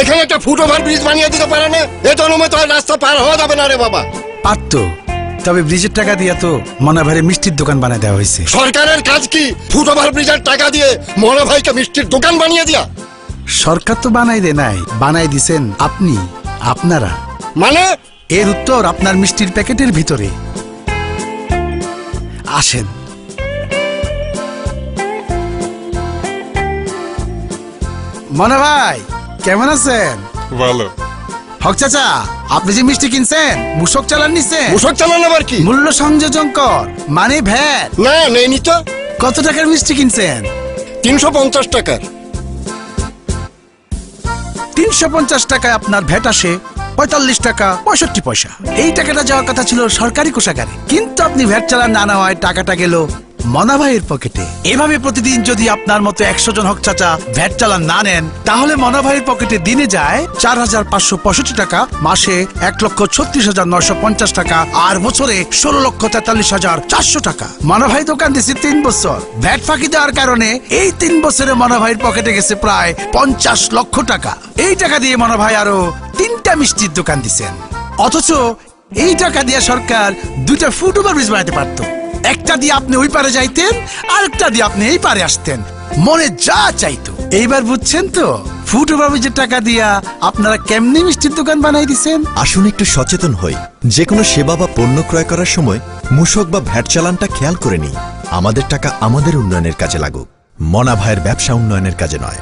এখানে একটা foot over bridge বানিয়ে দিতে পারে না? এই জন্মে তো আর রাস্তা পার হওয়া যাবে না রে বাবা। পারতো, তবে ব্রিজের টাকা দিয়ে তো মনা ভাইরে মিষ্টির দোকান বানায় দেওয়া হয়েছে। সরকারের কাজ কি ফুটওভার ব্রিজের টাকা দিয়ে মনা ভাইকে মিষ্টির দোকান বানিয়ে দিয়া? সরকার তো বানাই দে নাই, বানাই দিছেন আপনি, আপনারা। মানে এর উত্তর আপনার মিষ্টির প্যাকেটের ভিতরে। আসেন। মনা ভাই কেমন আছেন? ভালো। হক চাচা, আপনি যে মিষ্টি কিনছেন মূসক চালান নিছেন? মূসক চালান আবার কি? মূল্য সংযোজন কর মানে ভ্যাট। না নেইনি তো। কত টাকার মিষ্টি কিনছেন? 350 টাকার। 350 টাকায় আপনার ভ্যাট আসে 45 টাকা 65 পয়সা। এই টাকাটা যাওয়ার কথা ছিল সরকারি কোষাগারে, কিন্তু আপনি ভ্যাট চালান না নেওয়ায় টাকাটা গেল মনা ভাইয়ের পকেটে। এভাবে প্রতিদিন যদি আপনার মতো 100 জন হক চাচা ভ্যাট চালান না নেন, তাহলে মনা ভাইয়ের পকেটে দিনে যায় 4565 টাকা, মাসে 1,36,950 টাকা, আর বছরে 16,43,400 টাকা। মনা ভাই দোকান দিয়েছে 3 বছর। ভ্যাট ফাঁকি দেওয়ার কারণে এই 3 বছরে মনা ভাইয়ের পকেটে গেছে প্রায় 50 লক্ষ টাকা। এই টাকা দিয়ে মনা ভাই আরো 3টা মিষ্টির দোকান দিচ্ছেন। অথচ এই টাকা দিয়ে সরকার 2টা ফুটওভার ব্রিজ বানাতে পারত। একটা দিয়ে আপনি ওই পারে যাইতেন, আরেকটা দিয়ে আপনি এই পারে আসতেন, মনে যা চাইতো। এইবার বুঝছেন তো ফুটওভার ব্রিজের টাকা দিয়া আপনারা কেমনি মিষ্টির দোকান বানাই দিছেন। আসুন একটু সচেতন হই, যে কোনো সেবা বা পণ্য ক্রয় করার সময় মূসক বা ভ্যাট চালানটা খেয়াল করে নিই। আমাদের টাকা আমাদের উন্নয়নের কাজে লাগুক, মনা ভাইয়ের ব্যবসা উন্নয়নের কাজে নয়।